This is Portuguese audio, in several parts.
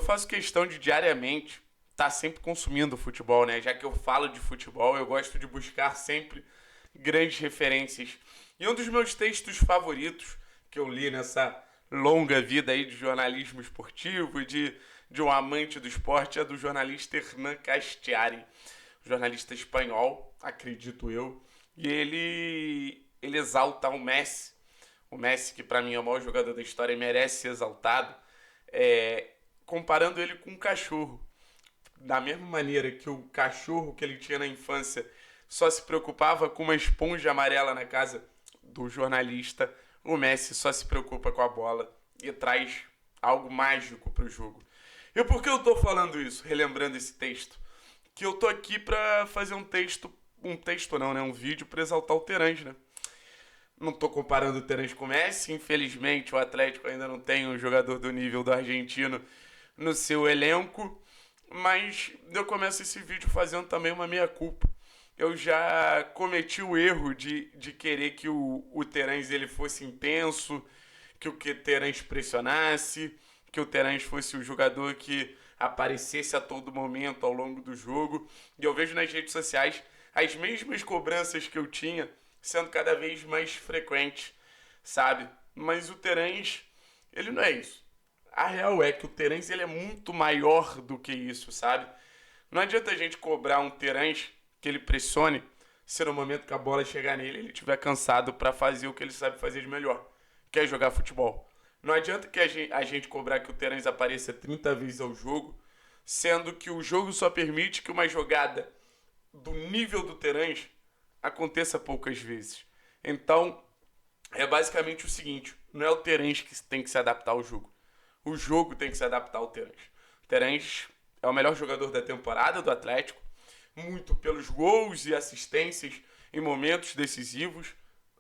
faço questão de diariamente estar sempre consumindo futebol, né? Já que eu falo de futebol, eu gosto de buscar sempre grandes referências. E um dos meus textos favoritos que eu li nessa longa vida aí de jornalismo esportivo e de um amante do esporte é do jornalista Hernán Castiari, jornalista espanhol, acredito eu. E ele exalta o Messi que para mim é o maior jogador da história e merece ser exaltado, comparando ele com um cachorro. Da mesma maneira que o cachorro que ele tinha na infância só se preocupava com uma esponja amarela na casa do jornalista, o Messi só se preocupa com a bola e traz algo mágico para o jogo. E por que eu estou falando isso, relembrando esse texto? Que eu tô aqui para fazer um texto não, né? Um vídeo para exaltar o Terãs, né? Não tô comparando o Terãs com o Messi, infelizmente o Atlético ainda não tem um jogador do nível do argentino no seu elenco, mas eu começo esse vídeo fazendo também uma meia-culpa. Eu já cometi o erro de querer que o Terãs ele fosse intenso, que o Terãs pressionasse, que o Terãs fosse o jogador que aparecesse a todo momento ao longo do jogo. E eu vejo nas redes sociais as mesmas cobranças que eu tinha sendo cada vez mais frequentes, sabe? Mas o Terãs, ele não é isso. A real é que o Terãs ele é muito maior do que isso, sabe? Não adianta a gente cobrar um Terãs que ele pressione se no momento que a bola chegar nele ele estiver cansado para fazer o que ele sabe fazer de melhor, que é jogar futebol. Não adianta que a gente cobrar que o Terãs apareça 30 vezes ao jogo, sendo que o jogo só permite que uma jogada do nível do Terãs aconteça poucas vezes. Então, é basicamente o seguinte, não é o Terãs que tem que se adaptar ao jogo. O jogo tem que se adaptar ao Terãs. O Terãs é o melhor jogador da temporada do Atlético, muito pelos gols e assistências em momentos decisivos,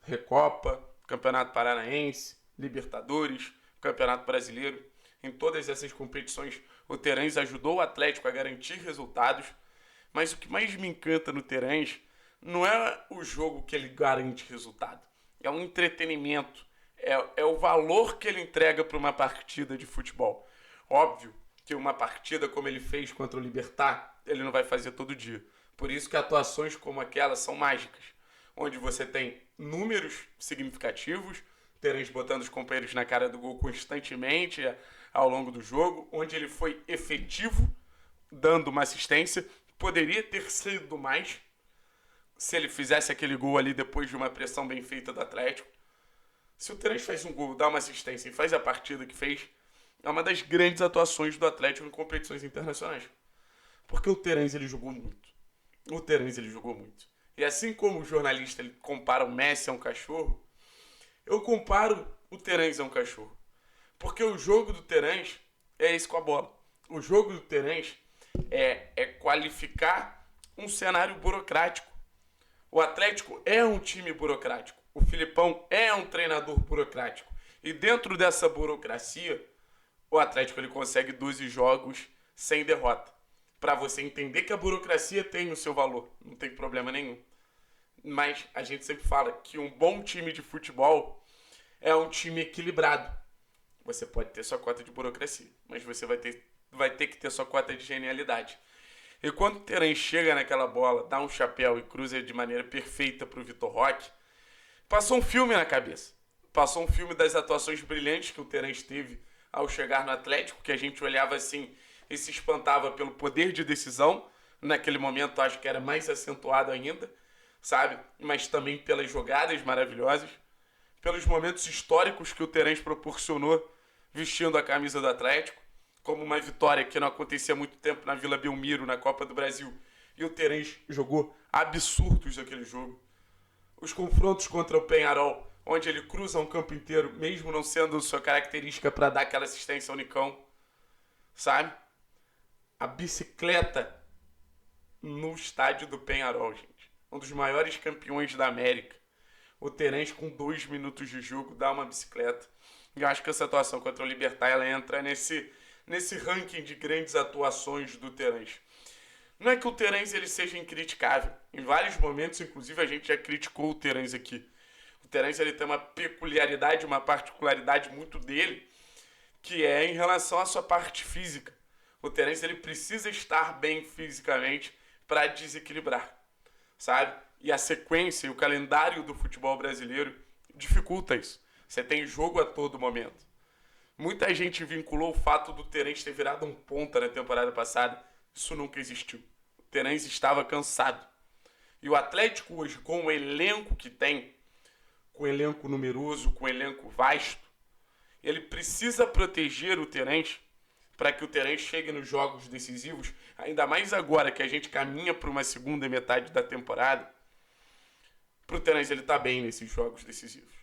Recopa, Campeonato Paranaense, Libertadores, Campeonato Brasileiro. Em todas essas competições, o Terãs ajudou o Atlético a garantir resultados, mas o que mais me encanta no Terãs não é o jogo que ele garante resultado, é um entretenimento, é o valor que ele entrega para uma partida de futebol. Óbvio que uma partida como ele fez contra o Libertad, ele não vai fazer todo dia. Por isso que atuações como aquela são mágicas, onde você tem números significativos, Terãs botando os companheiros na cara do gol constantemente ao longo do jogo, onde ele foi efetivo, dando uma assistência, poderia ter sido mais se ele fizesse aquele gol ali depois de uma pressão bem feita do Atlético. Se o Terãs faz um gol, dá uma assistência e faz a partida que fez, é uma das grandes atuações do Atlético em competições internacionais. Porque o Terãs ele jogou muito. O Terãs ele jogou muito. E assim como o jornalista ele compara o Messi a um cachorro, eu comparo o Terãs a um cachorro. Porque o jogo do Terãs é esse com a bola. O jogo do Terãs é qualificar um cenário burocrático. O Atlético é um time burocrático. O Filipão é um treinador burocrático. E dentro dessa burocracia, o Atlético ele consegue 12 jogos sem derrota. Para você entender que a burocracia tem o seu valor. Não tem problema nenhum. Mas a gente sempre fala que um bom time de futebol é um time equilibrado. Você pode ter sua cota de burocracia, mas você vai ter que ter sua cota de genialidade. E quando o Terãs chega naquela bola, dá um chapéu e cruza de maneira perfeita para o Vitor Roque, passou um filme na cabeça. Passou um filme das atuações brilhantes que o Terãs teve ao chegar no Atlético, que a gente olhava assim e se espantava pelo poder de decisão. Naquele momento acho que era mais acentuado ainda, sabe? Mas também pelas jogadas maravilhosas, pelos momentos históricos que o Terãs proporcionou vestindo a camisa do Atlético, como uma vitória que não acontecia há muito tempo na Vila Belmiro, na Copa do Brasil, e o Terãs jogou absurdos naquele jogo. Os confrontos contra o Peñarol, onde ele cruza um campo inteiro, mesmo não sendo sua característica para dar aquela assistência ao Nicão, sabe? A bicicleta no estádio do Peñarol, gente. Um dos maiores campeões da América. O Terãs, com 2 minutos de jogo, dá uma bicicleta. E eu acho que essa atuação contra o Libertad, ela entra nesse ranking de grandes atuações do Terãs. Não é que o Terãs ele seja incriticável. Em vários momentos, inclusive, a gente já criticou o Terãs aqui. O Terãs ele tem uma peculiaridade, uma particularidade muito dele, que é em relação à sua parte física. O Terence ele precisa estar bem fisicamente para desequilibrar, sabe? E a sequência e o calendário do futebol brasileiro dificulta isso. Você tem jogo a todo momento. Muita gente vinculou o fato do Terence ter virado um ponta na temporada passada. Isso nunca existiu. O Terence estava cansado. E o Atlético hoje, com o elenco que tem, com o elenco numeroso, com o elenco vasto, ele precisa proteger o Terence para que o Terence chegue nos jogos decisivos, ainda mais agora que a gente caminha para uma segunda metade da temporada, para o Terence ele estar bem nesses jogos decisivos.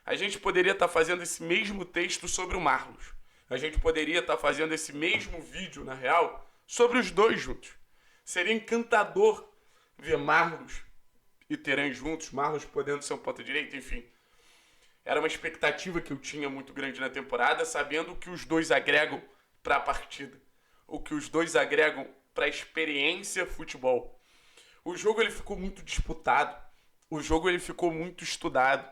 A gente poderia estar fazendo esse mesmo texto sobre o Marlos. A gente poderia estar fazendo esse mesmo vídeo, na real, sobre os dois juntos. Seria encantador ver Marlos e Terence juntos, Marlos podendo ser um ponta-direita, enfim. Era uma expectativa que eu tinha muito grande na temporada, sabendo o que os dois agregam para a partida, o que os dois agregam para a experiência futebol. O jogo ele ficou muito disputado, o jogo ele ficou muito estudado,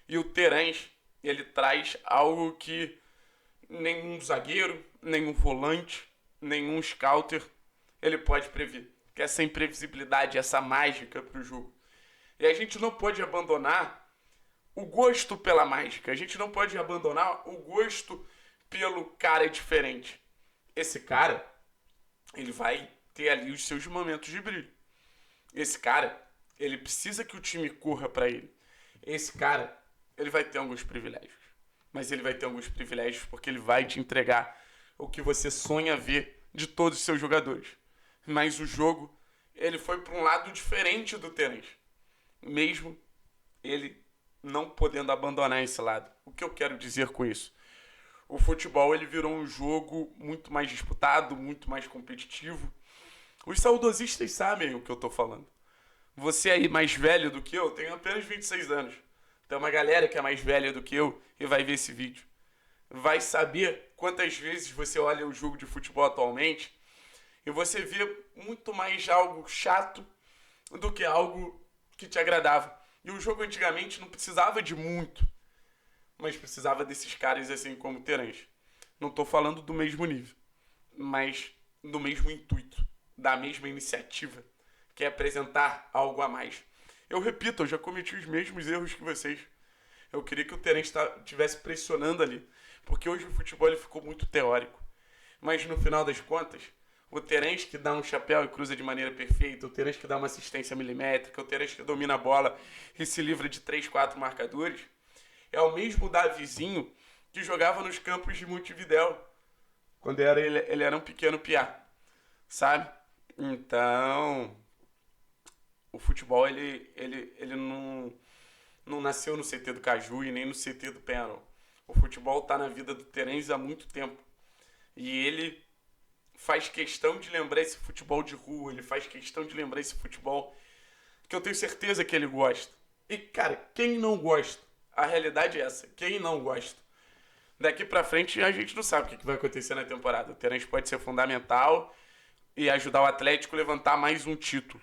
e o Terence ele traz algo que nenhum zagueiro, nenhum volante, nenhum scouter ele pode prever, que é essa imprevisibilidade, essa mágica para o jogo. E a gente não pode abandonar o gosto pela mágica, a gente não pode abandonar o gosto pelo cara diferente. Esse cara, ele vai ter ali os seus momentos de brilho. Esse cara, ele precisa que o time corra para ele. Esse cara, ele vai ter alguns privilégios. Mas ele vai ter alguns privilégios porque ele vai te entregar o que você sonha ver de todos os seus jogadores. Mas o jogo, ele foi para um lado diferente do Terence. Mesmo ele não podendo abandonar esse lado. O que eu quero dizer com isso? O futebol ele virou um jogo muito mais disputado, muito mais competitivo. Os saudosistas sabem o que eu estou falando. Você aí mais velho do que eu, tem apenas 26 anos. Tem uma galera que é mais velha do que eu e vai ver esse vídeo. Vai saber quantas vezes você olha o jogo de futebol atualmente e você vê muito mais algo chato do que algo que te agradava. E o jogo antigamente não precisava de muito, mas precisava desses caras assim como o Terence. Não estou falando do mesmo nível, mas do mesmo intuito, da mesma iniciativa, que é apresentar algo a mais. Eu repito, eu já cometi os mesmos erros que vocês. Eu queria que o Terence estivesse pressionando ali, porque hoje o futebol ele ficou muito teórico. Mas no final das contas, o Terence que dá um chapéu e cruza de maneira perfeita, o Terence que dá uma assistência milimétrica, o Terence que domina a bola e se livra de 3, 4 marcadores, é o mesmo Davizinho que jogava nos campos de Montevidéu, quando ele era um pequeno piá, sabe? Então, o futebol ele não nasceu no CT do Caju e nem no CT do Penharol. O futebol está na vida do Terence há muito tempo. E ele faz questão de lembrar esse futebol de rua, ele faz questão de lembrar esse futebol que eu tenho certeza que ele gosta. E, cara, quem não gosta? A realidade é essa, quem não gosta? Daqui pra frente a gente não sabe o que vai acontecer na temporada. O Terence pode ser fundamental e ajudar o Atlético a levantar mais um título.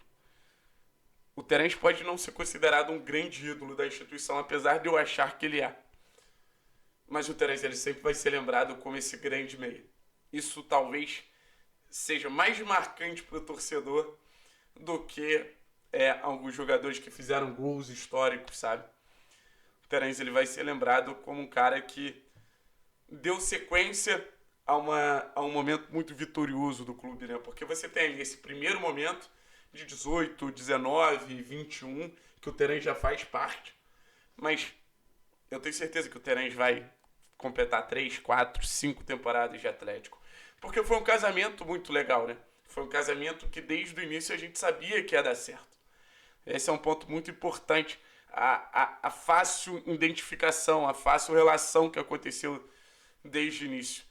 O Terence pode não ser considerado um grande ídolo da instituição, apesar de eu achar que ele é. Mas o Terence ele sempre vai ser lembrado como esse grande meia. Isso talvez seja mais marcante para o torcedor do que alguns jogadores que fizeram gols históricos, sabe? O Terence ele vai ser lembrado como um cara que deu sequência a um momento muito vitorioso do clube, né? Porque você tem ali esse primeiro momento de 18, 19, 21, que o Terence já faz parte. Mas eu tenho certeza que o Terence vai completar 3, 4, 5 temporadas de Atlético. Porque foi um casamento muito legal, né? Foi um casamento que desde o início a gente sabia que ia dar certo. Esse é um ponto muito importante. A fácil identificação, a fácil relação que aconteceu desde o início.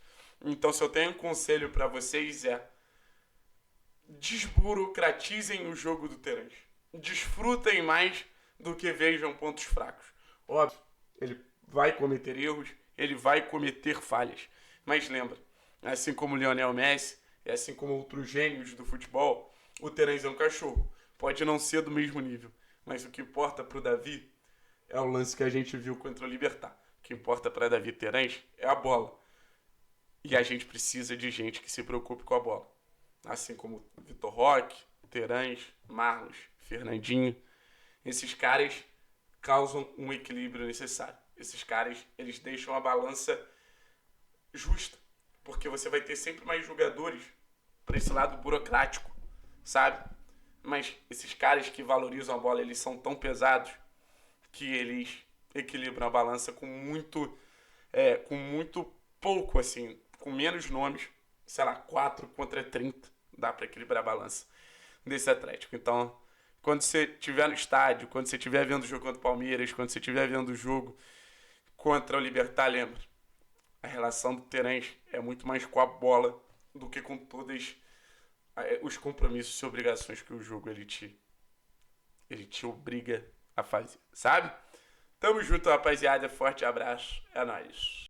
Então, se eu tenho um conselho para vocês desburocratizem o jogo do Terence. Desfrutem mais do que vejam pontos fracos. Óbvio, ele vai cometer erros, ele vai cometer falhas. Mas lembra, assim como o Lionel Messi, e assim como outros gênios do futebol, o Terence é um cachorro. Pode não ser do mesmo nível, mas o que importa para o Davi é o lance que a gente viu contra o Libertad. O que importa para Davi Terence é a bola. E a gente precisa de gente que se preocupe com a bola. Assim como Vitor Roque, Terãs, Marlos, Fernandinho. Esses caras causam um equilíbrio necessário. Esses caras, eles deixam a balança justa. Porque você vai ter sempre mais jogadores para esse lado burocrático, sabe? Mas esses caras que valorizam a bola, eles são tão pesados que eles equilibram a balança com muito pouco, assim, com menos nomes, sei lá, 4 contra 30, dá para equilibrar a balança desse Atlético. Então, quando você estiver no estádio, quando você estiver vendo o jogo contra o Palmeiras, quando você estiver vendo o jogo contra o Libertad, lembra, a relação do Terãs é muito mais com a bola do que com todos os compromissos e obrigações que o jogo ele te obriga a fazer, sabe? Tamo junto, rapaziada. Forte abraço. É nóis.